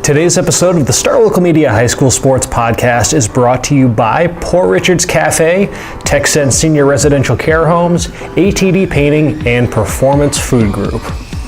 Today's episode of the Star Local Media High School Sports Podcast is brought to you by Port Richards Cafe, TechSense Senior Residential Care Homes, ATD Painting, and Performance Food Group.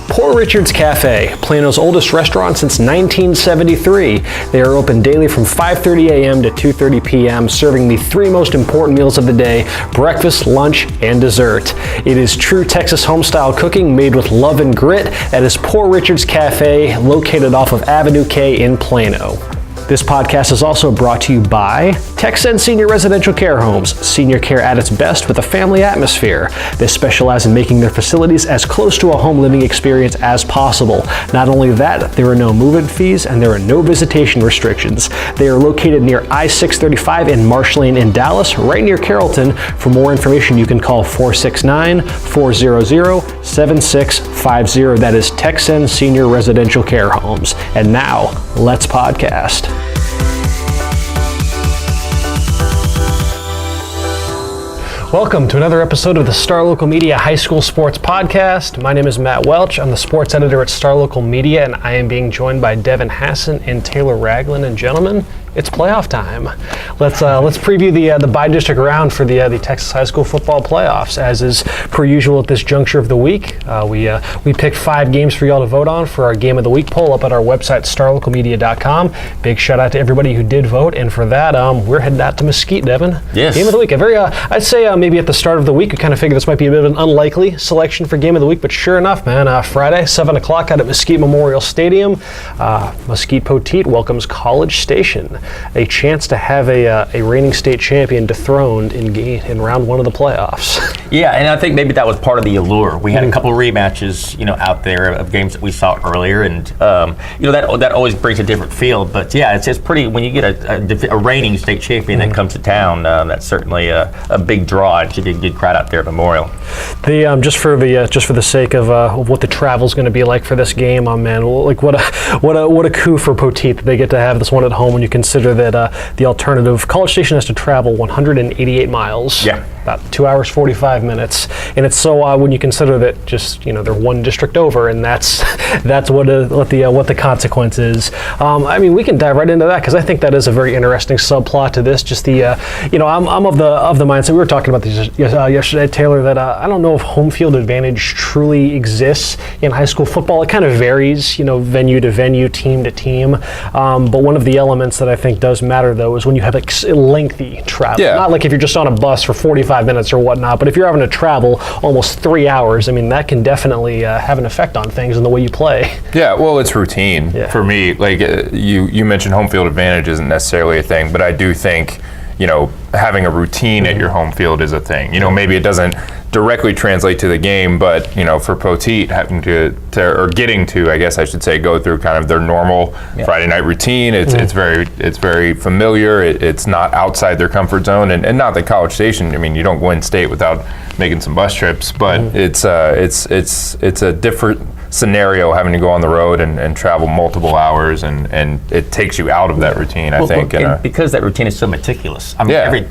Port Richards Cafe, Plano's oldest restaurant since 1973. They are open daily from 5:30 a.m. to 2:30 p.m., serving the three most important meals of the day: breakfast, lunch, and dessert. It is true Texas home-style cooking made with love and grit. That is Port Richards Cafe, located off of Avenue K in Plano. This podcast is also brought to you by TechSense Senior Residential Care Homes, senior care at its best with a family atmosphere. They specialize in making their facilities as close to a home living experience as possible. Not only that, there are no move-in fees and there are no visitation restrictions. They are located near I-635 in Marsh Lane in Dallas, right near Carrollton. For more information, you can call 469-400-7650. That is TechSense Senior Residential Care Homes. And now, let's podcast. Welcome to another episode of the Star Local Media High School Sports Podcast. My name is Matt Welch. I'm the sports editor at Star Local Media, and I am being joined by Devin Hassan and Taylor Ragland. And gentlemen, it's playoff time. Let's preview the bi-district round for the Texas high school football playoffs. As is per usual at this juncture of the week, we picked 5 games for y'all to vote on for our Game of the Week poll up at our website, starlocalmedia.com. Big shout out to everybody who did vote, and for that, we're heading out to Mesquite, Devin. Yes. Game of the Week. A very, I'd say maybe at the start of the week, we kind of figured this might be a bit of an unlikely selection for Game of the Week, but sure enough, man, Friday, 7 o'clock out at Mesquite Memorial Stadium, Mesquite Poteet welcomes College Station. A chance to have a reigning state champion dethroned in round 1 of the playoffs. Yeah, and I think maybe that was part of the allure. We had a couple of rematches, out there of games that we saw earlier, and that always brings a different feel. But yeah, it's pretty when you get a reigning state champion that comes to town. That's certainly a big draw. It should be a good crowd out there at Memorial. Just for the sake of what the travel's going to be like for this game, man, like what a coup for Poteet that they get to have this one at home when you consider that the alternative College Station has to travel 188 miles. Yeah. About 2 hours 45 minutes, and it's so when you consider that just they're one district over, and that's what the consequence is. We can dive right into that because I think that is a very interesting subplot to this. Just the I'm of the mindset, we were talking about this yesterday, Taylor, that I don't know if home field advantage truly exists in high school football. It kind of varies, venue to venue, team to team. But one of the elements that I think does matter though is when you have lengthy travel. Yeah. Not like if you're just on a bus for 45 minutes or whatnot, but if you're having to travel almost 3 hours, that can definitely have an effect on things and the way you play. Yeah, well, it's routine. Yeah. For me. Like you mentioned, home field advantage isn't necessarily a thing, but I do think having a routine at your home field is a thing. Maybe it doesn't directly translate to the game, but for Poteet, having to or getting to, I guess I should say, go through kind of their normal Friday night routine. It's very familiar. It's not outside their comfort zone, and not that College Station. You don't go in state without making some bus trips, but it's a different scenario having to go on the road and travel multiple hours, and it takes you out of that routine, I think. And because that routine is so meticulous.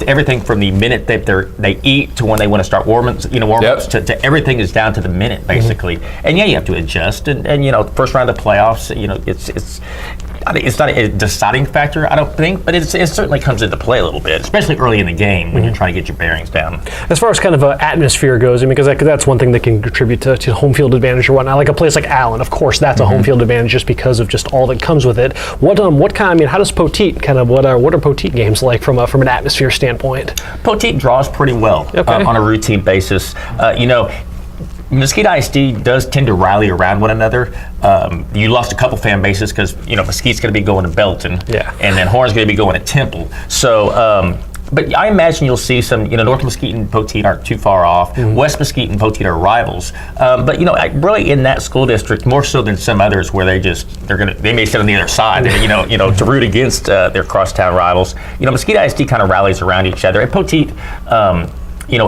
Everything from the minute that they eat to when they want to start warm-ups, to everything is down to the minute, basically. And you have to adjust. And first round of the playoffs, it's not a deciding factor, I don't think, but it certainly comes into play a little bit, especially early in the game when you're trying to get your bearings down. As far as kind of atmosphere goes, because that's one thing that can contribute to home field advantage or whatnot. Like a place like Allen, of course, that's a home field advantage just because of just all that comes with it. How does Poteet what are Poteet games like from an atmosphere standpoint? Poteet draws pretty well on a routine basis. Mesquite ISD does tend to rally around one another. You lost a couple fan bases because Mesquite's going to be going to Belton, and then Horn's going to be going to Temple. So, but I imagine you'll see some. North Mesquite and Poteet aren't too far off. West Mesquite and Poteet are rivals. But really in that school district, more so than some others, where they may sit on the other side, to root against their crosstown rivals. Mesquite ISD kind of rallies around each other, and Poteet.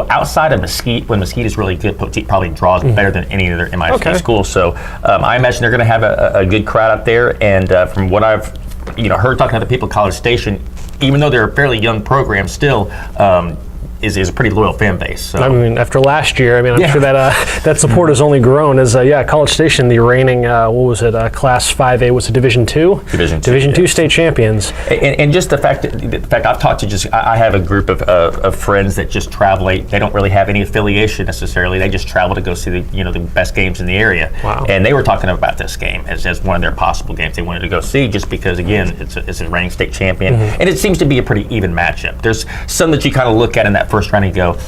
Outside of Mesquite, when Mesquite is really good, Poteet probably draws better than any other MISD school. So I imagine they're going to have a good crowd out there. And from what I've heard talking to the people at College Station, even though they're a fairly young program still, is a pretty loyal fan base. So. I mean, after last year, I'm sure that support has only grown. As College Station, the reigning Class 5A was a Division II. Division II state champions. And just the fact I've talked to I have a group of friends that just travel. They don't really have any affiliation necessarily. They just travel to go see the best games in the area. Wow. And they were talking about this game as one of their possible games they wanted to go see, just because again it's a reigning state champion, and it seems to be a pretty even matchup. There's some that you kind of look at in that first round and go,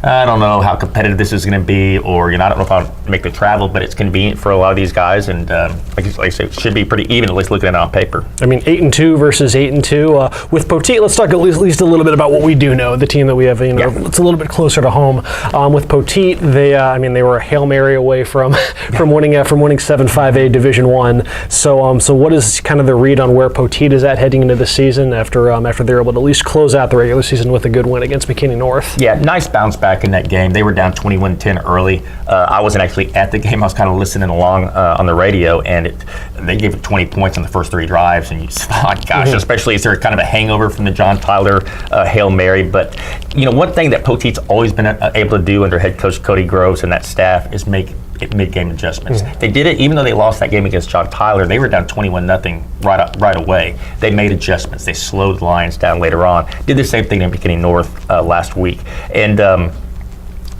I don't know how competitive this is going to be, or I don't know if I'll make the travel, but it's convenient for a lot of these guys, and like I say, it should be pretty even, at least looking at it on paper. 8-2 versus 8-2. With Poteet, let's talk at least a little bit about what we do know. The team that we have, it's a little bit closer to home. With Poteet, they were a Hail Mary away from winning 7-5A Division I. So what is kind of the read on where Poteet is at heading into the season after they're able to at least close out the regular season with a good win against McKinney North? Yeah, nice bounce back in that game. They were down 21-10 early. I wasn't actually at the game. I was kind of listening along on the radio, and they gave it 20 points on the first 3 drives, and you thought, gosh, especially as they're kind of a hangover from the John Tyler Hail Mary. But, one thing that Poteet's always been able to do under head coach Cody Groves and that staff is make mid-game adjustments. They did it even though they lost that game against John Tyler. They were down 21-0 right away. They made adjustments. They slowed the Lions down later on. Did the same thing in McKinney North last week. And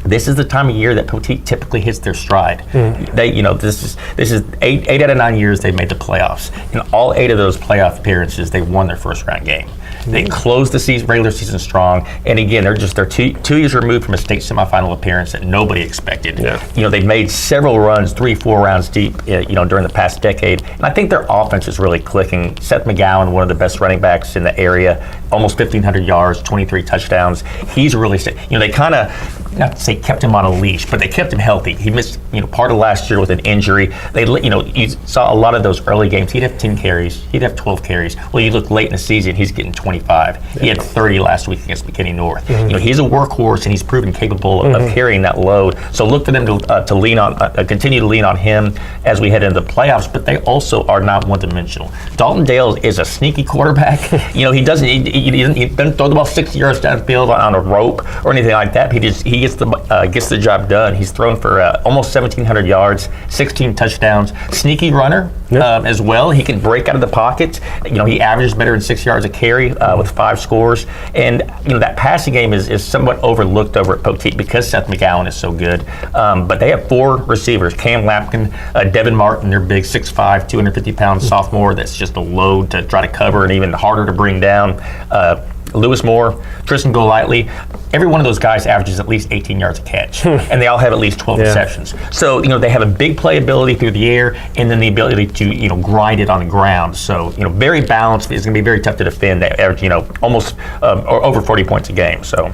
this is the time of year that Poteet typically hits their stride. They, this is 8 out of 9 years they've made the playoffs. In all 8 of those playoff appearances, they won their first round game. They closed the regular season strong, and again, they're 2 years removed from a state semifinal appearance that nobody expected. They've made several runs, 3-4 rounds deep, during the past decade, and I think their offense is really clicking. Seth McGowan, one of the best running backs in the area, almost 1,500 yards, 23 touchdowns. He's really, they kind of, not to say kept him on a leash, but they kept him healthy. He missed, part of last year with an injury. You saw a lot of those early games. He'd have 10 carries. He'd have 12 carries. Well, you look late in the season, he's getting 25. He had 30 last week against McKinney North. He's a workhorse, and he's proven capable of carrying that load. So look for them to lean on, continue to lean on him as we head into the playoffs. But they also are not one-dimensional. Dalton Dale is a sneaky quarterback. He doesn't throw the ball 60 yards downfield on a rope or anything like that. He gets the job done. He's thrown for almost 1,700 yards, 16 touchdowns. Sneaky runner as well. He can break out of the pocket. He averages better than 6 yards a carry with 5 scores. And that passing game is somewhat overlooked over at Poteet because Seth McGowan is so good. But they have 4 receivers: Cam Lapkin, Devin Martin, their big 6'5", 250-pound sophomore that's just a load to try to cover and even harder to bring down. Lewis Moore, Tristan Golightly, every one of those guys averages at least 18 yards a catch, and they all have at least 12 receptions. So, they have a big playability through the air, and then the ability to, grind it on the ground. So, very balanced. It's going to be very tough to defend. They average, almost or over 40 points a game. So,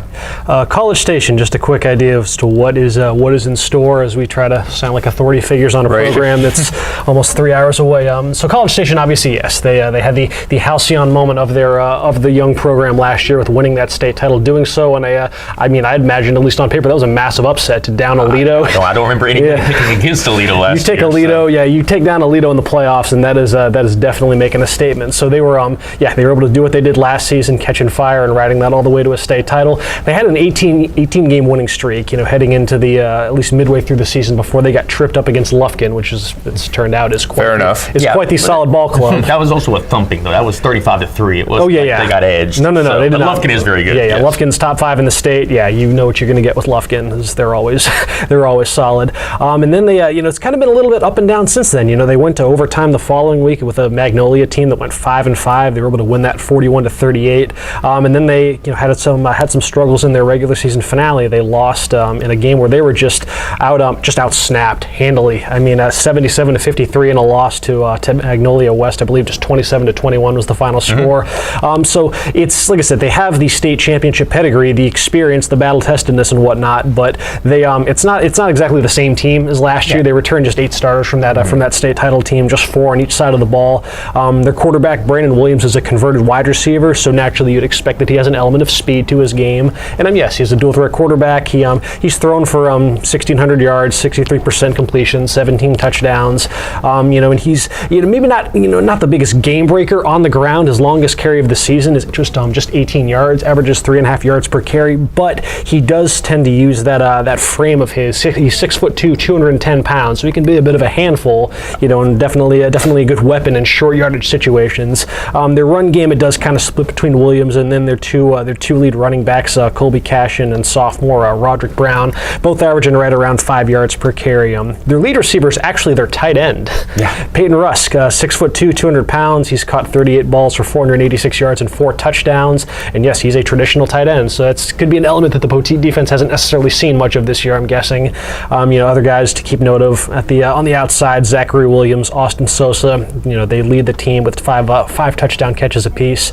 College Station, just a quick idea as to what is in store as we try to sound like authority figures on a program that's almost 3 hours away. So, College Station, obviously, yes, they had the halcyon moment of the young program last year with winning that state title, doing so, and I'd imagine, at least on paper, that was a massive upset to down Aledo. I don't remember anybody picking against Aledo last year. You take down Aledo in the playoffs, and that is definitely making a statement. So they were able to do what they did last season, catching fire and riding that all the way to a state title. They had an 18 game winning streak, heading into the at least midway through the season before they got tripped up against Lufkin, which it's turned out is quite quite the solid ball club. That was also a thumping though. That was 35-3 It was they got edged. No, they did not. Lufkin is very good. Yeah. Lufkin's top 5 in the state. Yeah, you know what you're going to get with Lufkin. They're always solid. And then they, it's kind of been a little bit up and down since then. They went to overtime the following week with a Magnolia team that went 5-5. They were able to win that 41-38. And then they, had some struggles in their regular season finale. They lost in a game where they were just outsnapped handily. 77-53 in a loss to Magnolia West. I believe just 27-21 was the final score. So it's like I said, they have the state championship pedigree, the experience, the battle-testedness, and whatnot. But they, it's not exactly the same team as last year. They returned just 8 starters from that state title team, just 4 on each side of the ball. Their quarterback Brandon Williams is a converted wide receiver, so naturally you'd expect that he has an element of speed to his game. And yes, he's a dual-threat quarterback. He's thrown for 1,600 yards, 63% completion, 17 touchdowns. And he's maybe not the biggest game breaker on the ground. His longest carry of the season is just 18 yards, averages 3.5 yards per carry, but he does tend to use that frame of his. He's 6'2", 210 pounds, so he can be a bit of a handful, and definitely a good weapon in short yardage situations. Their run game, it does kind of split between Williams and then their two lead running backs, Colby Cashin and sophomore Roderick Brown, both averaging right around 5 yards per carry. Their lead receiver is actually their tight end, Peyton Rusk, 6'2", 200 pounds. He's caught 38 balls for 486 yards and 4 touchdowns. And yes, he's a traditional tight end, so that could be an element that the Poteet defense hasn't necessarily seen much of this year, I'm guessing. Other guys to keep note of on the outside, Zachary Williams, Austin Sosa. They lead the team with five touchdown catches apiece.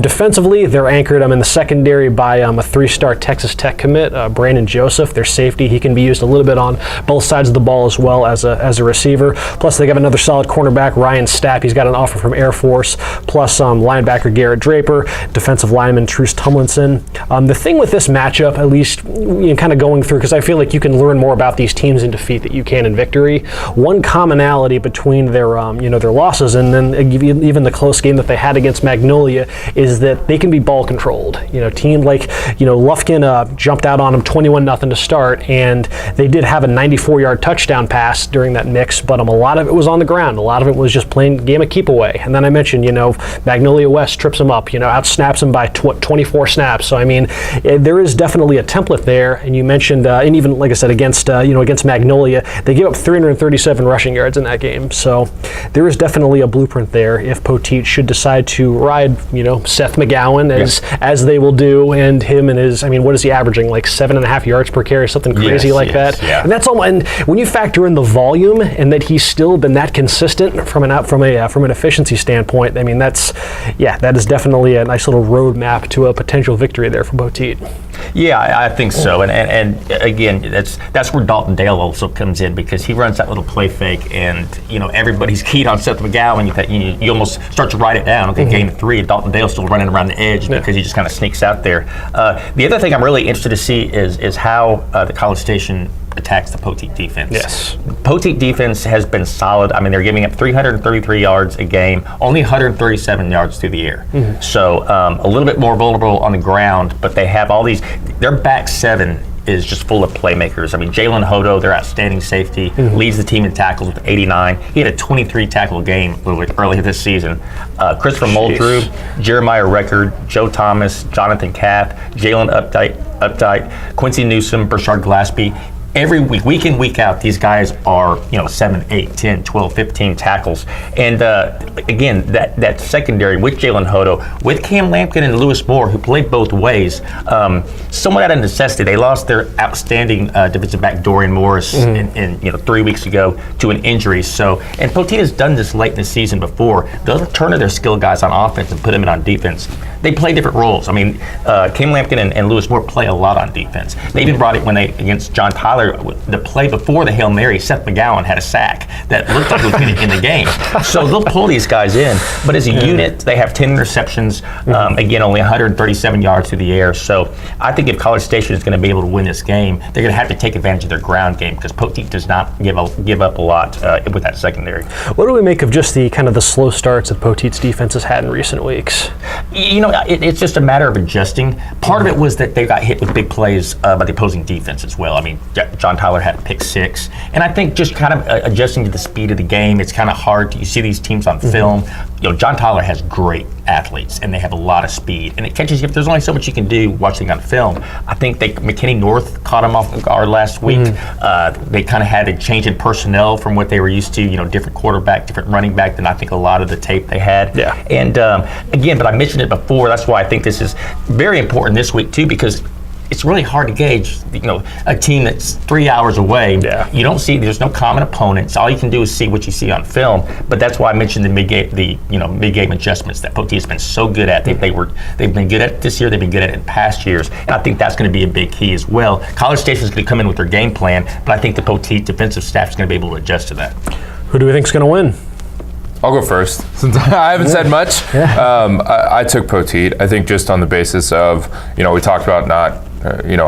Defensively, they're anchored in the secondary by a 3-star Texas Tech commit, Brandon Joseph, their safety. He can be used a little bit on both sides of the ball as well as a receiver. Plus, they have another solid cornerback, Ryan Stapp. He's got an offer from Air Force. Plus, linebacker Garrett Draper, defensive lineman Truce Tumlinson. The thing with this matchup, at least kind of going through, because I feel like you can learn more about these teams in defeat that you can in victory. One commonality between their losses and then even the close game that they had against Magnolia is that they can be ball controlled. Team like Lufkin jumped out on them 21-0 to start, and they did have a 94-yard touchdown pass during that mix, but a lot of it was on the ground. A lot of it was just playing game of keep away. And then I mentioned, Magnolia West trips them up, outsnaps them by 24 snaps. So there is definitely a template there. And you mentioned, and even like I said, against Magnolia, they gave up 337 rushing yards in that game. So there is definitely a blueprint there if Poteet should decide to ride, Seth McGowan as they will do, and him and his, what is he averaging, like 7.5 yards per carry, something crazy that. Yeah. And that's all. And when you factor in the volume and that he's still been that consistent from an efficiency standpoint, that is definitely a nice little roadmap to a potential victory there for Poteet. Yeah, I think so, and again, that's where Dalton Dale also comes in, because he runs that little play fake, and everybody's keyed on Seth McGowan. You almost start to write it down. Okay, game 3, Dalton Dale's still running around the edge because he just kind of sneaks out there. The other thing I'm really interested to see is how the College Station attacks the Poteet defense. Yes. Poteet defense has been solid. They're giving up 333 yards a game, only 137 yards through the air. Mm-hmm. So a little bit more vulnerable on the ground, but they have all these. Their back 7 is just full of playmakers. Jalen Hodo, their outstanding safety, leads the team in tackles with 89. He had a 23 tackle game a little bit earlier this season. Christopher Moldrew, Jeremiah Record, Joe Thomas, Jonathan Kapp, Jalen Updike, Quincy Newsom, Burchard Glaspie. Every week in, week out, these guys are 7, 8, 10, 12, 15 tackles. And again, that secondary with Jalen Hodo, with Cam Lampkin and Lewis Moore, who played both ways, somewhat out of necessity. They lost their outstanding defensive back Dorian Morris in 3 weeks ago to an injury. So, and Poteet has done this late in the season before. They'll turn to their skill guys on offense and put them in on defense. They play different roles. Cam Lampkin and Lewis Moore play a lot on defense. They even brought it when against John Tyler. The play before the Hail Mary, Seth McGowan had a sack that looked like it was in the game. So they'll pull these guys in, but as a unit, they have 10 interceptions. Again, only 137 yards through the air. So I think if College Station is going to be able to win this game, they're going to have to take advantage of their ground game, because Poteet does not give up a lot with that secondary. What do we make of just the kind of the slow starts that Poteet's defense has had in recent weeks? It's just a matter of adjusting. Part of it was that they got hit with big plays by the opposing defense as well. John Tyler had a pick 6, and I think just kind of adjusting to the speed of the game, it's kind of hard. You see these teams on film. John Tyler has great athletes, and they have a lot of speed, and it catches you. If there's only so much you can do watching on film. I think McKinney North caught him off guard last week. They kind of had a change in personnel from what they were used to. Different quarterback, different running back than I think a lot of the tape they had. Yeah. And again, but I mentioned it before. That's why I think this is very important this week too, because it's really hard to gauge, a team that's 3 hours away. Yeah. You don't see, there's no common opponents. All you can do is see what you see on film. But that's why I mentioned the mid-game adjustments that Poteet has been so good at. They've been good at it this year. They've been good at it in past years. And I think that's going to be a big key as well. College Station is going to come in with their game plan, but I think the Poteet defensive staff is going to be able to adjust to that. Who do we think is going to win? I'll go first, since I haven't said much. I took Poteet. I think just on the basis of, we talked about not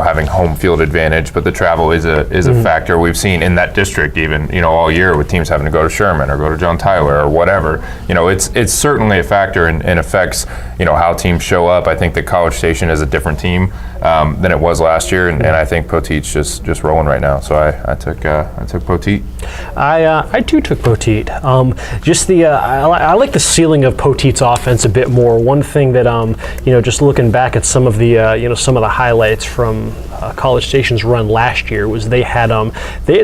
having home field advantage, but the travel is a factor. We've seen in that district even, all year with teams having to go to Sherman or go to John Tyler or whatever. It's certainly a factor and affects, how teams show up. I think that College Station is a different team than it was last year, and I think Poteet's just rolling right now. So I took Poteet. I too took Poteet. I like the ceiling of Poteet's offense a bit more. One thing that just looking back at some of the some of the highlights from College Station's run last year was they had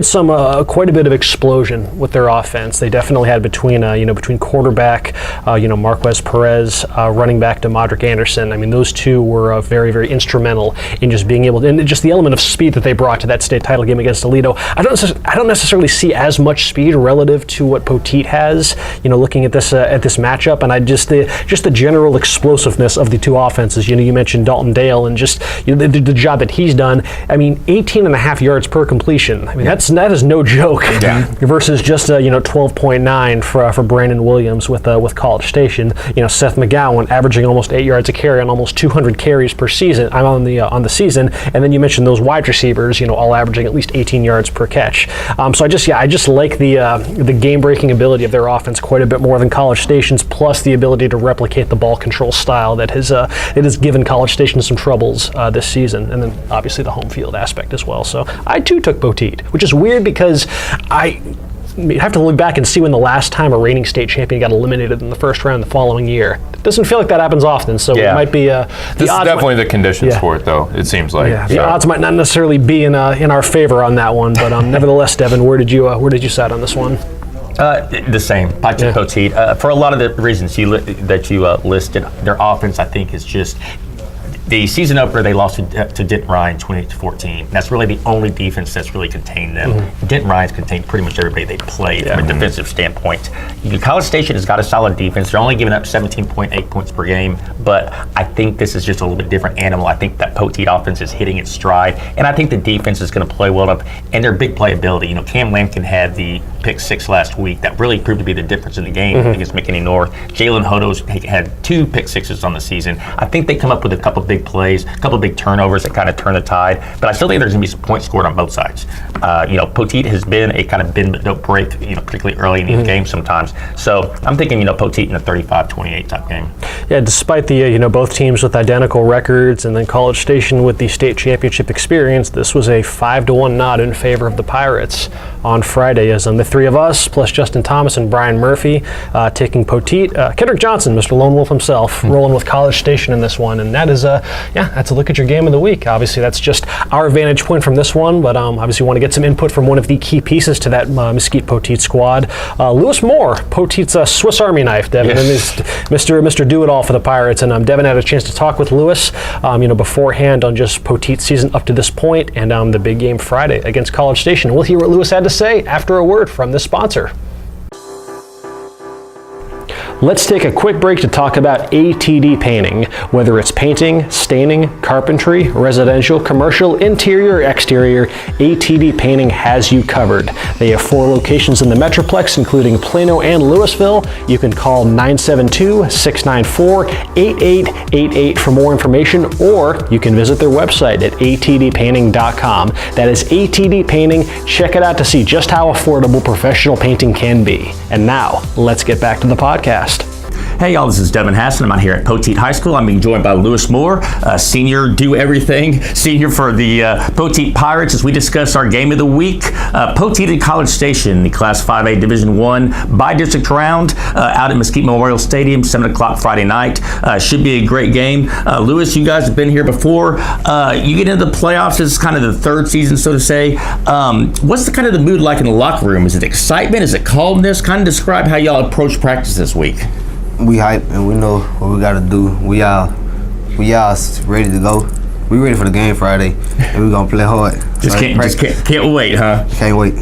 some quite a bit of explosion with their offense. They definitely had between quarterback Marquez Perez, running back DeModrick Anderson. I mean, those two were very, very instrumental in just being able to, and just the element of speed that they brought to that state title game against Toledo. I don't necessarily see as much speed relative to what Poteet has. Looking at this matchup, and the general explosiveness of the two offenses. You mentioned Dalton Dale and just the job that he's done. I mean, 18.5 yards per completion. I mean, that is no joke. Yeah. Versus just 12.9 for Brandon Williams with College Station. Seth McGowan averaging almost 8 yards a carry on almost 200 carries per season. I'm on the season, and then you mentioned those wide receivers. All averaging at least 18 yards per catch. So I just like the game-breaking ability of their offense quite a bit more than College Station's, plus the ability to replicate the ball control style that has given College Station some troubles this season, and then obviously the home field aspect as well. So I too took Poteet, which is weird because I have to look back and see when the last time a reigning state champion got eliminated in the first round the following year. It doesn't feel like that happens often, so it might be this is definitely the conditions for it, though. It seems like the odds might not necessarily be in our favor on that one, but nevertheless, Devin, where did you sat on this one? The same. I took Poteet for a lot of the reasons that you listed. Their offense, I think, is just. The season opener, they lost to Denton Ryan 28-14. That's really the only defense that's really contained them. Mm-hmm. Denton Ryan's contained pretty much everybody they played from a defensive standpoint. College Station has got a solid defense. They're only giving up 17.8 points per game, but I think this is just a little bit different animal. I think that Poteet offense is hitting its stride, and I think the defense is going to play well enough, and their big playability. Cam Lampkin had the pick six last week. That really proved to be the difference in the game against McKinney North. Jalen Hodo's had 2 pick sixes on the season. I think they come up with a couple big plays, a couple of big turnovers that kind of turn the tide, but I still think there's going to be some points scored on both sides. Poteet has been a kind of bend but don't break, particularly early in these games sometimes. So I'm thinking, Poteet in a 35-28 type game. Yeah, despite the both teams with identical records, and then College Station with the state championship experience, this was a 5-1 nod in favor of the Pirates on Friday, as the three of us plus Justin Thomas and Brian Murphy taking Poteet. Kendrick Johnson, Mr. Lone Wolf himself, rolling with College Station in this one, and that is that's a look at your game of the week. Obviously, that's just our vantage point from this one, but obviously want to get some input from one of the key pieces to that Mesquite Poteet squad. Lewis Moore, Poteet's Swiss Army knife, Devin, and Mr. Do-It-All for the Pirates. And Devin had a chance to talk with Lewis, beforehand on just Poteet's season up to this point, and the big game Friday against College Station. We'll hear what Lewis had to say after a word from this sponsor. Let's take a quick break to talk about ATD Painting. Whether it's painting, staining, carpentry, residential, commercial, interior, exterior, ATD Painting has you covered. They have 4 locations in the Metroplex, including Plano and Louisville. You can call 972-694-8888 for more information, or you can visit their website at atdpainting.com. That is ATD Painting. Check it out to see just how affordable professional painting can be. And now, let's get back to the podcast. Hey y'all, this is Devin Hassan. I'm out here at Poteet High School. I'm being joined by Lewis Moore, senior do-everything, senior for the Poteet Pirates, as we discuss our game of the week. Poteet and College Station, the Class 5A Division I by-district round out at Mesquite Memorial Stadium, 7 o'clock Friday night. Should be a great game. Lewis, you guys have been here before. You get into the playoffs. This is kind of the third season, so to say. What's the kind of the mood like in the locker room? Is it excitement? Is it calmness? Kind of describe how y'all approach practice this week. We hype and we know what we gotta do. We all ready to go. We ready for the game Friday, and we gonna play hard. Can't wait, huh? Can't wait.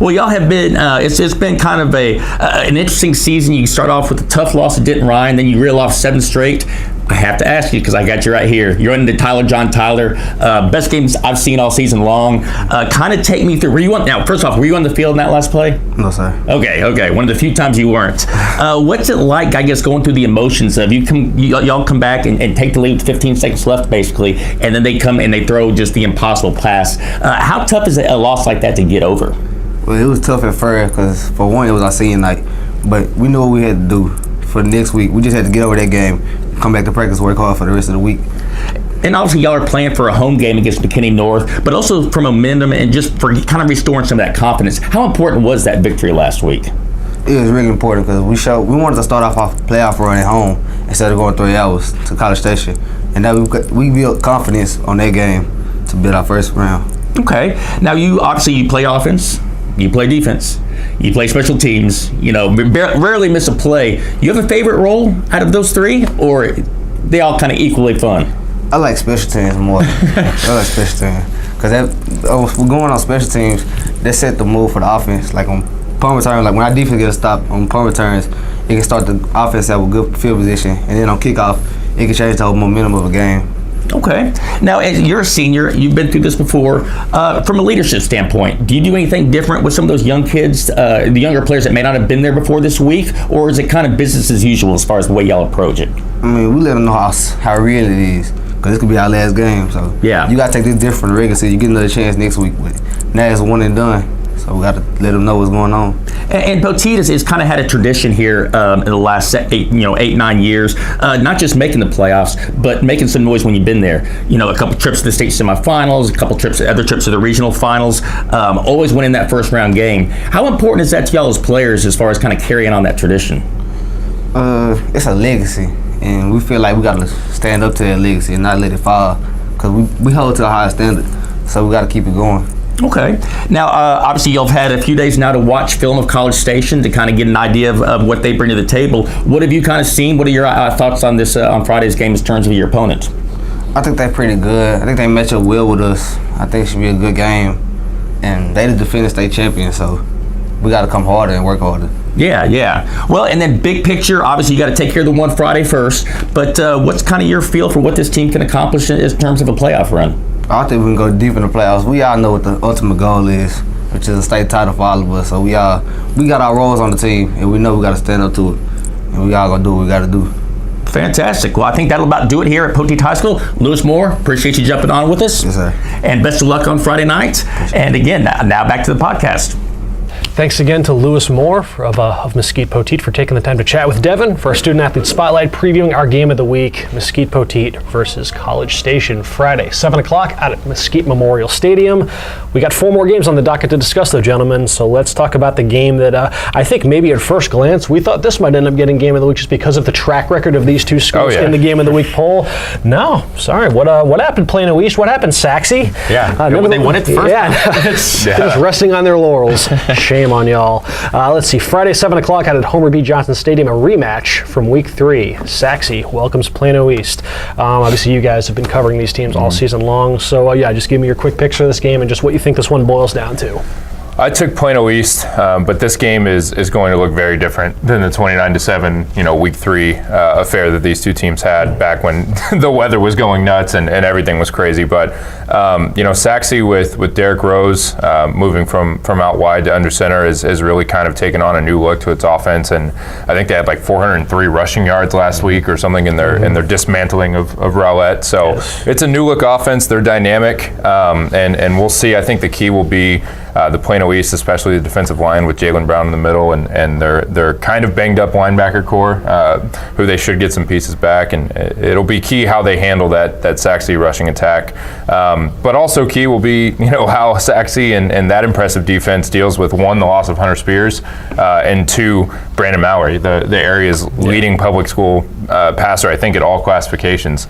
Well, y'all have been. It's been kind of an interesting season. You start off with a tough loss to Denton Ryan, then you reel off 7 straight. I have to ask you because I got you right here. You're in the John Tyler. Best games I've seen all season long. Kind of take me through. Now, first off, were you on the field in that last play? No, sir. Okay. One of the few times you weren't. What's it like, I guess, going through the emotions of y'all come back and take the lead with 15 seconds left, basically, and then they come and they throw just the impossible pass. How tough is a loss like that to get over? Well, it was tough at first because, for one, it was our senior night. But we knew what we had to do for the next week. We just had to get over that game, come back to practice, work hard for the rest of the week. And obviously, y'all are playing for a home game against McKinney North, but also for momentum and just for kind of restoring some of that confidence. How important was that victory last week? It was really important because we wanted to start off our playoff run at home instead of going 3 hours to College Station. And that we built confidence on that game to build our first round. Okay. Now, you play offense, you play defense, you play special teams, rarely miss a play. You have a favorite role out of those three, or they all kind of equally fun? I like special teams more. I like special teams because we're going on special teams. They set the mood for the offense. Like on punt returns, like when our defense gets a stop on punt returns, it can start the offense have a good field position, and then on kickoff, it can change the whole momentum of a game. Okay. Now, as you're a senior, you've been through this before. From a leadership standpoint, do you do anything different with some of those young kids, the younger players that may not have been there before this week, or is it kind of business as usual as far as the way y'all approach it? I mean, we let them know how real it is, because this could be our last game. So yeah, you got to take this different from the regular season. You get another chance next week, but now it's one and done. So we got to let them know what's going on. And Poteet has kind of had a tradition here in the last 8-9 years, not just making the playoffs, but making some noise when you've been there. A couple trips to the state semifinals, a couple other trips to the regional finals, always winning that first round game. How important is that to y'all as players as far as kind of carrying on that tradition? It's a legacy, and we feel like we got to stand up to that legacy and not let it fall, because we hold to a high standard, so we got to keep it going. Okay. Now, obviously, you've had a few days now to watch film of College Station to kind of get an idea of what they bring to the table. What have you kind of seen? What are your thoughts on this on Friday's game in terms of your opponent? I think they're pretty good. I think they match up well with us. I think it should be a good game. And they the defending state champion, so we got to come harder and work harder. Yeah. Well, and then big picture, obviously, you got to take care of the one Friday first. But what's kind of your feel for what this team can accomplish in terms of a playoff run? I think we can go deep in the playoffs. We all know what the ultimate goal is, which is a state title for all of us. So we got our roles on the team, and we know we got to stand up to it. And we all going to do what we got to do. Fantastic. Well, I think that'll about do it here at Poteet High School. Lewis Moore, appreciate you jumping on with us. Yes, sir. And best of luck on Friday night. And again, now back to the podcast. Thanks again to Lewis Moore of Mesquite Poteet for taking the time to chat with Devin for our Student Athlete Spotlight, previewing our game of the week, Mesquite Poteet versus College Station, Friday, 7 o'clock out at Mesquite Memorial Stadium. We got 4 more games on the docket to discuss, though, gentlemen, so let's talk about the game that I think maybe at first glance we thought this might end up getting game of the week just because of the track record of these two schools in the game of the week poll. No, sorry. What happened, Plano East? What happened, Sachse? Yeah, they won it the first time. Just resting on their laurels. Shame on y'all. Let's see. Friday, 7 o'clock out at Homer B. Johnson Stadium, a rematch from Week 3. Sachse welcomes Plano East. Obviously, you guys have been covering these teams all season long, so just give me your quick picture of this game and just what you think this one boils down to. I took Plano East, but this game is going to look very different than the 29-7, Week 3 affair that these two teams had back when the weather was going nuts and everything was crazy. But Sachse with Derek Rose moving from out wide to under center has really kind of taken on a new look to its offense, and I think they had like 403 rushing yards last week or something in their dismantling of Rowlett. So it's a new look offense. They're dynamic, and we'll see. I think the key will be the Plano East, especially the defensive line with Jalen Brown in the middle, and their kind of banged up linebacker core, who they should get some pieces back, and it'll be key how they handle that Sachse rushing attack. But also key will be how Sachse and that impressive defense deals with, 1, the loss of Hunter Spears, and 2, Brandon Mallory, the area's leading public school passer, I think, at all classifications.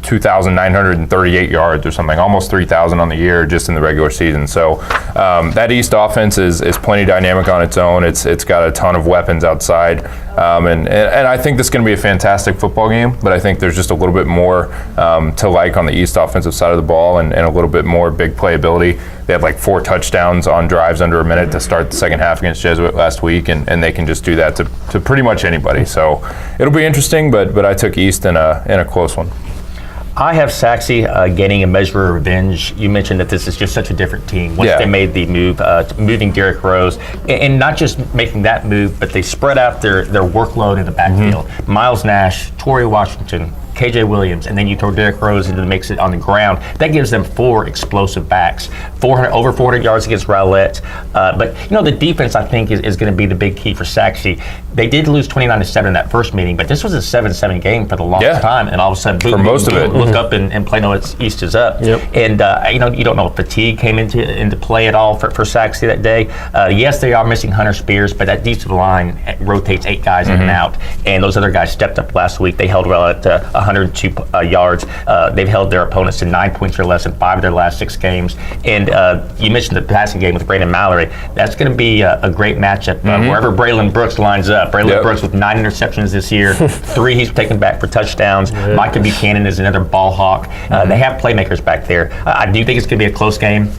2,938 yards or something, almost 3,000 on the year just in the regular season. So that East offense is plenty dynamic on its own. It's got a ton of weapons outside, and I think this is going to be a fantastic football game. But I think there's just a little bit more to like on the East offensive side of the ball, and a little bit more big playability. They had like 4 touchdowns on drives under a minute to start the second half against Jesuit last week, and they can just do that to pretty much anybody. So it'll be interesting, but I took East in a close one. I have Sachse getting a measure of revenge. You mentioned that this is just such a different team. Once they made the move, moving Derrick Rose, and not just making that move, but they spread out their workload in the backfield. Miles Nash, Torrey Washington, KJ Williams, and then you throw Derrick Rose into the mix on the ground. That gives them 4 explosive backs, over 400 yards against Rowlett. But the defense, I think, is going to be the big key for Sachse. They did lose 29-7 in that first meeting, but this was a 7-7 game for the longest time, and all of a sudden, boom, for most of it, look up and Plano East is up. And you don't know if fatigue came into play at all for Sachse that day. Yes, they are missing Hunter Spears, but that defensive line rotates 8 guys in and out, and those other guys stepped up last week. They held Rowlett 102 yards. They've held their opponents to 9 points or less in 5 of their last 6 games. And you mentioned the passing game with Braden Mallory. That's going to be a great matchup wherever Braylon Brooks lines up. Braylon Brooks with 9 interceptions this year, 3 he's taken back for touchdowns. Micah Buchanan is another ball hawk. They have playmakers back there. I do think it's going to be a close game,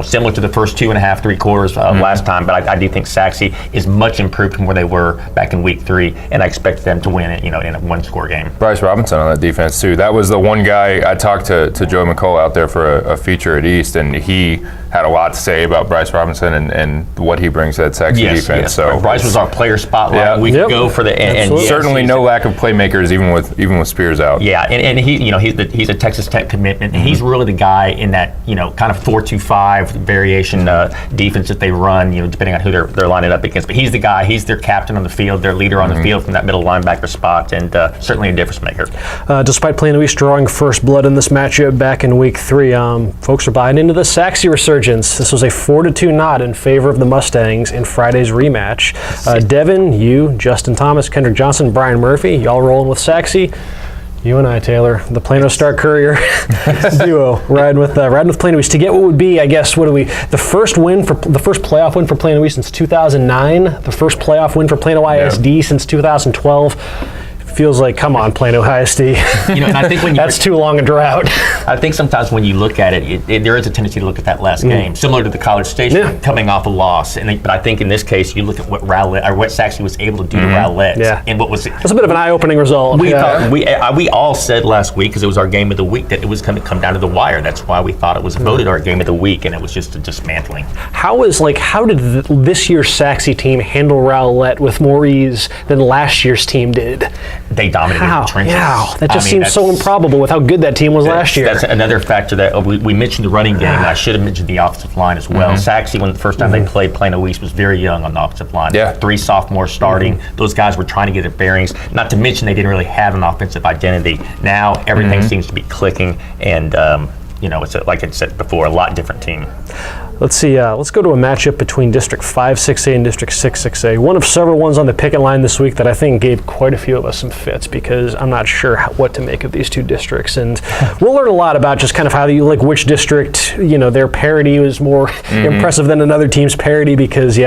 similar to the first 2.5, 3 quarters last time. But I do think Sachse is much improved from where they were back in week 3, and I expect them to win it, in a 1-score game. Bryce Robinson on that defense too. That was the one guy I talked to Joe McCall out there for a feature at East, and he had a lot to say about Bryce Robinson and what he brings to that Sachse defense. Yes. So Bryce was our player spotlight. We could go for the and certainly no lack of playmakers even with Spears out. Yeah, and he he's a Texas Tech commitment, and he's really the guy in that kind of 4-2-5 variation defense that they run. Depending on who they're lining up against, but he's the guy. He's their captain on the field, their leader on the field from that middle linebacker spot, and certainly a difference maker. Despite Plano East drawing first blood in this matchup back in week 3, folks are buying into the Sachse resurgence. This was a 4-2 nod in favor of the Mustangs in Friday's rematch. Devin, you, Justin Thomas, Kendrick Johnson, Brian Murphy, y'all rolling with Sachse. You and I, Taylor, the Plano Star Courier duo, riding with Plano East to get what would be, I guess, the first playoff win for Plano East since 2009, the first playoff win for Plano ISD since 2012. Feels like, come on, Plano ISD. And I think when that's too long a drought. I think sometimes when you look at it, there is a tendency to look at that last game, similar to the College Station coming off a loss. But I think in this case, you look at what Sachse was able to do to Rowlett, and what was it? That's a bit of an eye-opening result. We thought, we all said last week, because it was our game of the week, that it was going to come down to the wire. That's why we thought it was voted our game of the week, and it was just a dismantling. How did this year's Sachse team handle Rowlett with more ease than last year's team did? They dominated the trenches. Yeah, that just seems so improbable with how good that team was last year. That's another factor that we mentioned the running game. And I should have mentioned the offensive line as well. Sachse, when the first time they played Plano East, was very young on the offensive line. 3 sophomores starting. Those guys were trying to get their bearings. Not to mention they didn't really have an offensive identity. Now everything seems to be clicking, and it's like I said before, a lot different team. Let's see. Let's go to a matchup between District 5-6A and District 6-6A. One of several ones on the picket line this week that I think gave quite a few of us some fits, because I'm not sure what to make of these 2 districts. And we'll learn a lot about just kind of how which district, their parity was more impressive than another team's parity, because these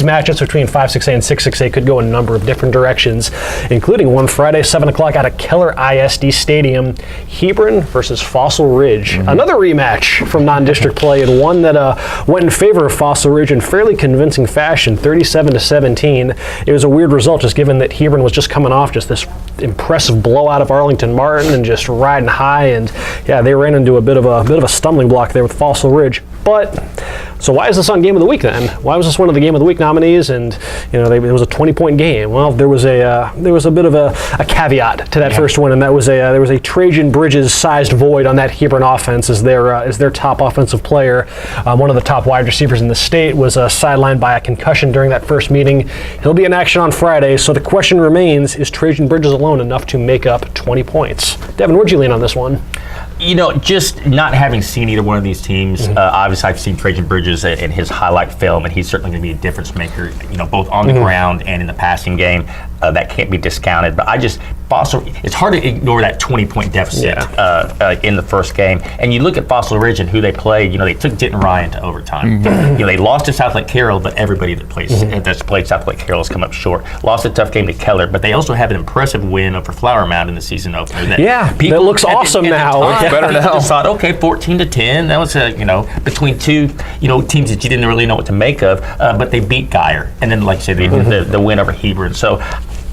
matchups between 5-6A and 6-6A could go a number of different directions, including one Friday, 7 o'clock out of Keller ISD Stadium, Hebron versus Fossil Ridge. Another rematch from non-district play, and one that went in favor of Fossil Ridge in fairly convincing fashion, 37-17. It was a weird result, just given that Hebron was just coming off just this impressive blowout of Arlington Martin and just riding high, and they ran into a bit of a stumbling block there with Fossil Ridge. But so why is this on Game of the Week then? Why was this one of the Game of the Week nominees? And it was a 20-point game. Well, there was a bit of a caveat to that first one, and that was there was a Trajan Bridges sized void on that Hebron offense as their top offensive player. One of the top wide receivers in the state was sidelined by a concussion during that first meeting. He'll be in action on Friday. So the question remains: is Trajan Bridges alone enough to make up 20 points? Devin, where'd you lean on this one? Just not having seen either one of these teams, obviously I've seen Trajan Bridges in his highlight film, and he's certainly going to be a difference maker, both on the ground and in the passing game. that can't be discounted. But it's hard to ignore that 20-point deficit in the first game. And you look at Fossil Ridge and who they played. They took Denton Ryan to overtime. They lost to Southlake Carroll, but everybody that's played Southlake Carroll has come up short. Lost a tough game to Keller, but they also have an impressive win over Flower Mound in the season opener. That looks awesome now. Looks better now. Just thought, okay, 14-10. That was between two teams that you didn't really know what to make of, but they beat Geyer, and then like I said, they did the win over Hebron. So.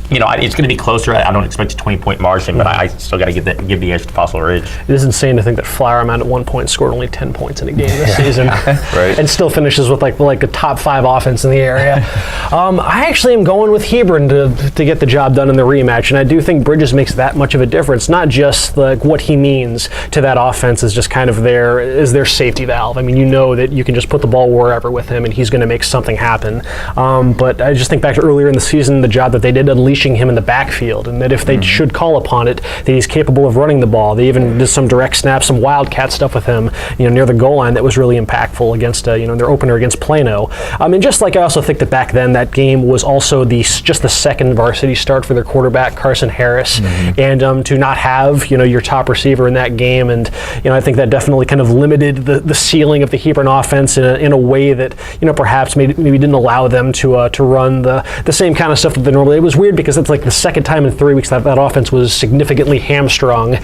It's going to be closer. I don't expect a 20-point margin, but I still got to give the edge to Fossil Ridge. It is insane to think that Flower Mound at one point scored only 10 points in a game this season, right? And still finishes with like a top 5 offense in the area. I actually am going with Hebron to get the job done in the rematch, and I do think Bridges makes that much of a difference. Not just like what he means to that offense is just kind of their safety valve. I mean, that you can just put the ball wherever with him, and he's going to make something happen. But I just think back to earlier in the season, the job that they did unleashing him in the backfield, and that if they should call upon it, that he's capable of running the ball. They even did some direct snaps, some wildcat stuff with him, near the goal line that was really impactful against, their opener against Plano. And just like I also think that back then that game was also just the second varsity start for their quarterback Carson Harris, and to not have your top receiver in that game, and I think that definitely kind of limited the ceiling of the Hebron offense in a way that perhaps maybe didn't allow them to run the same kind of stuff that they normally. It was weird because it's like the second time in 3 weeks that offense was significantly hamstrung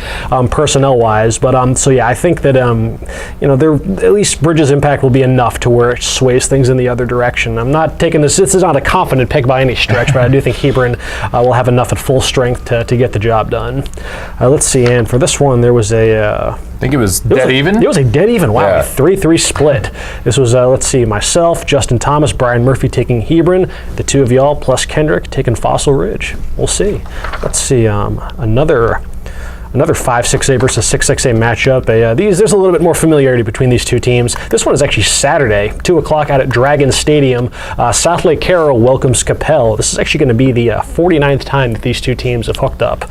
personnel-wise. But I think that at least Bridges' impact will be enough to where it sways things in the other direction. I'm not taking this is not a confident pick by any stretch, but I do think Hebron will have enough at full strength to get the job done. Let's see, and for this one there was I think it was dead even? It was a dead even. Wow, a 3-3 split. This was, let's see, myself, Justin Thomas, Brian Murphy taking Hebron, the two of y'all plus Kendrick taking Fossil Ridge. We'll see. Let's see, another 5-6A versus 6-6A matchup. There's a little bit more familiarity between these two teams. This one is actually Saturday, 2 o'clock out at Dragon Stadium. Southlake Carroll welcomes Coppell. This is actually going to be the 49th time that these two teams have hooked up,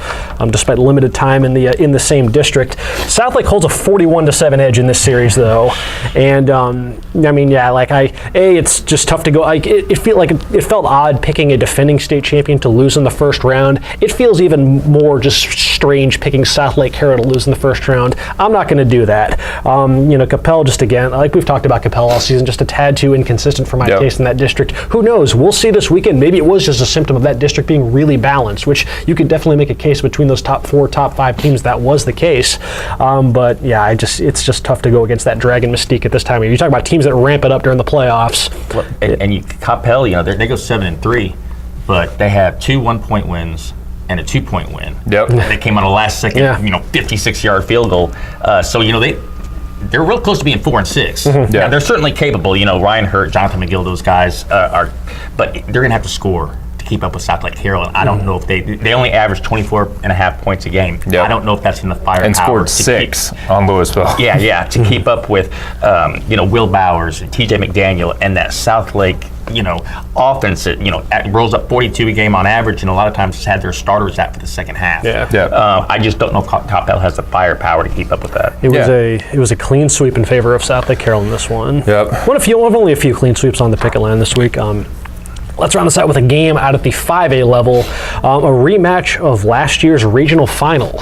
despite limited time in the same district. Southlake holds a 41-7 edge in this series, though, and it's just tough to go. It felt odd picking a defending state champion to lose in the first round. It feels even more just strange picking Southlake Carroll to lose in the first round. I'm not going to do that. Coppell, just again, like we've talked about Coppell all season, just a tad too inconsistent for my taste in that district. Who knows? We'll see this weekend. Maybe it was just a symptom of that district being really balanced, which you could definitely make a case between those top 4, top 5 teams that was the case. It's just tough to go against that Dragon mystique at this time. You talk about teams that ramp it up during the playoffs. Well, Coppell, they go 7-3, but they have 2 1-point wins and a 2-point win. Yep. They came on a last second, 56-yard field goal. They're real close to being 4-6. Yeah. They're certainly capable. Ryan Hurt, Jonathan McGill, those guys but they're going to have to score to keep up with Southlake Carroll. And I don't know if they only average 24.5 points a game. Yep. I don't know if that's in the firepower. And scored 6 on Louisville. To keep up with, Will Bowers and TJ McDaniel and that Southlake offense that rolls up 42 a game on average, and a lot of times has had their starters out for the second half. I just don't know if Coppell has the firepower to keep up with that. It was a clean sweep in favor of Southlake Carroll in this one. Yep. Only a few clean sweeps on the picket line this week. Let's round this out with a game out at the 5A level, a rematch of last year's regional final.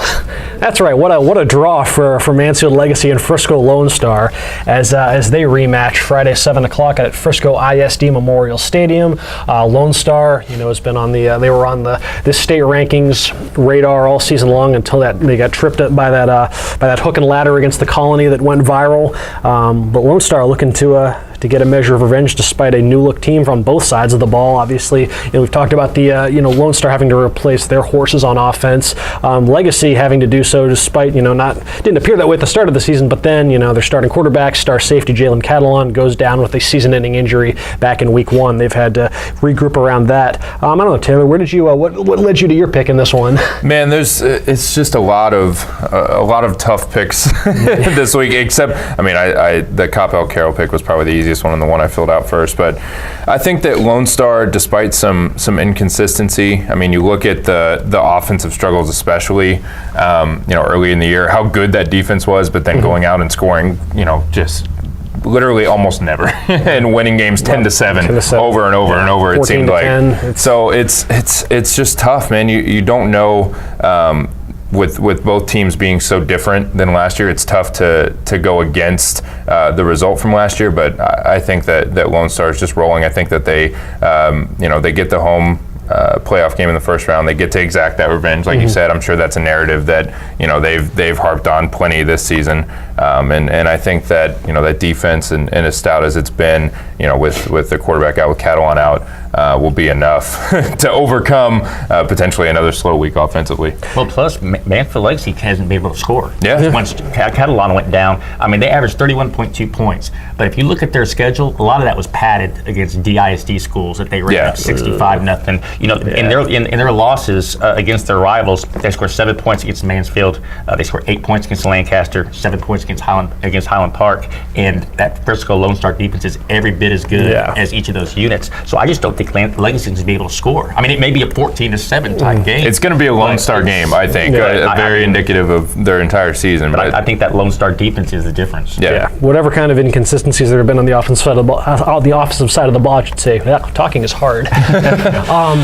That's right, what a draw for Mansfield Legacy and Frisco Lone Star as they rematch Friday 7 o'clock at Frisco ISD Memorial Stadium. Lone Star, has been on they were on the state rankings radar all season long until they got tripped up by that hook and ladder against the Colony that went viral. But Lone Star looking to get a measure of revenge despite a new look team from both sides of the ball. Obviously, we've talked about the Lone Star having to replace their horses on offense. Legacy having to do so despite didn't appear that way at the start of the season, but then their starting quarterback, star safety Jalen Catalan, goes down with a season-ending injury back in week 1. They've had to regroup around that. I don't know, Taylor, where did you what led you to your pick in this one? Man, it's just a lot of tough picks this week. Except, the Coppell Carroll pick was probably the easiest one and the one I filled out first. But I think that Lone Star, despite some inconsistency, you look at the offensive struggles, especially early in the year, how good that defense was, but then going out and scoring, just literally almost never, and winning games 10-7 over and over and over. It seemed like 10. So it's just tough, man. You don't know. With both teams being so different than last year, it's tough to go against the result from last year. But I think that Lone Star is just rolling. I think that they get the home playoff game in the first round. They get to exact that revenge, like you said. I'm sure that's a narrative that they've harped on plenty this season. And I think that that defense and as stout as it's been, with the quarterback out, with Catalan out, will be enough to overcome potentially another slow week offensively. Well, plus Mansfield Legacy hasn't been able to score. Yeah. Once Catalan went down, I mean, they averaged 31.2 points. But if you look at their schedule, a lot of that was padded against DISD schools that they ran up 65-0. In their losses against their rivals, they scored 7 points against Mansfield. They scored 8 points against Lancaster, 7 points against Highland Park, and that Frisco Lone Star defense is every bit as good as each of those units. So I just don't think Legacy is be able to score. I mean, it may be a 14-7 type game. It's going to be a Lone Star game, I think. Very indicative of their entire season. But I think that Lone Star defense is the difference. Yeah. Whatever kind of inconsistencies there have been on the offensive side of the ball, I should say. Talking is hard.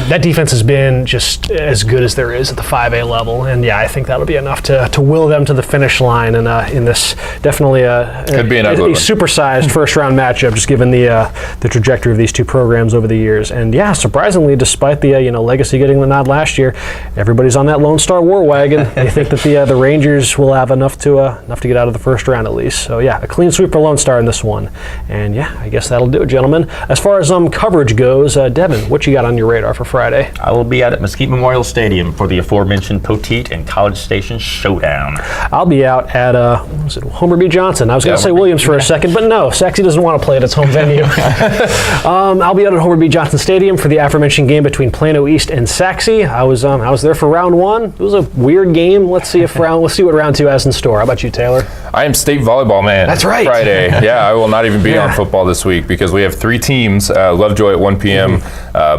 That defense has been just as good as there is at the 5A level, and I think that'll be enough to will them to the finish line in this definitely a supersized first-round matchup, just given the trajectory of these two programs over the years. And surprisingly, despite the Legacy getting the nod last year, everybody's on that Lone Star war wagon. They think that the Rangers will have enough to get out of the first round at least. So a clean sweep for Lone Star in this one. And I guess that'll do it, gentlemen. As far as coverage goes, Devin, what you got on your radar for Friday? I will be out at Mesquite Memorial Stadium for the aforementioned Poteet and College Station showdown. I'll be out at Homer B. Johnson. I was going to say Williams for a second, but no, Sachse doesn't want to play at its home venue. I'll be out at Homer B. Johnson Stadium for the aforementioned game between Plano East and Sachse. I was there for round one. It was a weird game. Let's see what round two has in store. How about you, Taylor? I am state volleyball man. That's right. Friday. I will not even be on football this week because we have 3 teams. Lovejoy at 1 p.m.,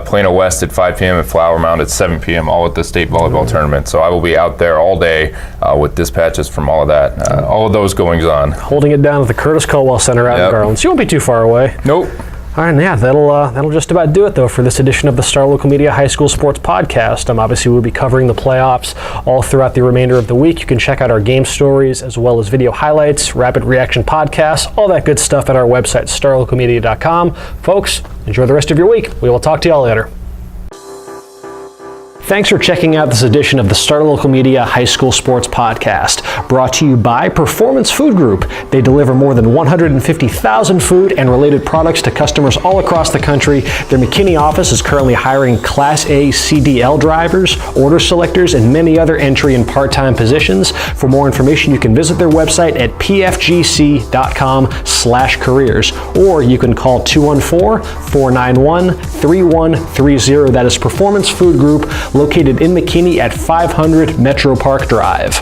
Plano West at 5 p.m., and Flower Mound at 7 p.m., all at the state volleyball tournament. So I will be out there all day with dispatches from all of that, all of those goings on. Holding it down at the Curtis Caldwell Center out in Garland. So you won't be too far away. Nope. All right, that'll just about do it, though, for this edition of the Star Local Media High School Sports Podcast. Obviously, we'll be covering the playoffs all throughout the remainder of the week. You can check out our game stories, as well as video highlights, rapid reaction podcasts, all that good stuff at our website, starlocalmedia.com. Folks, enjoy the rest of your week. We will talk to y'all later. Thanks for checking out this edition of the Star Local Media High School Sports Podcast, brought to you by Performance Food Group. They deliver more than 150,000 food and related products to customers all across the country. Their McKinney office is currently hiring Class A CDL drivers, order selectors, and many other entry and part-time positions. For more information, you can visit their website at pfgc.com/careers, or you can call 214-491-3130. That is Performance Food Group, located in McKinney at 500 Metro Park Drive.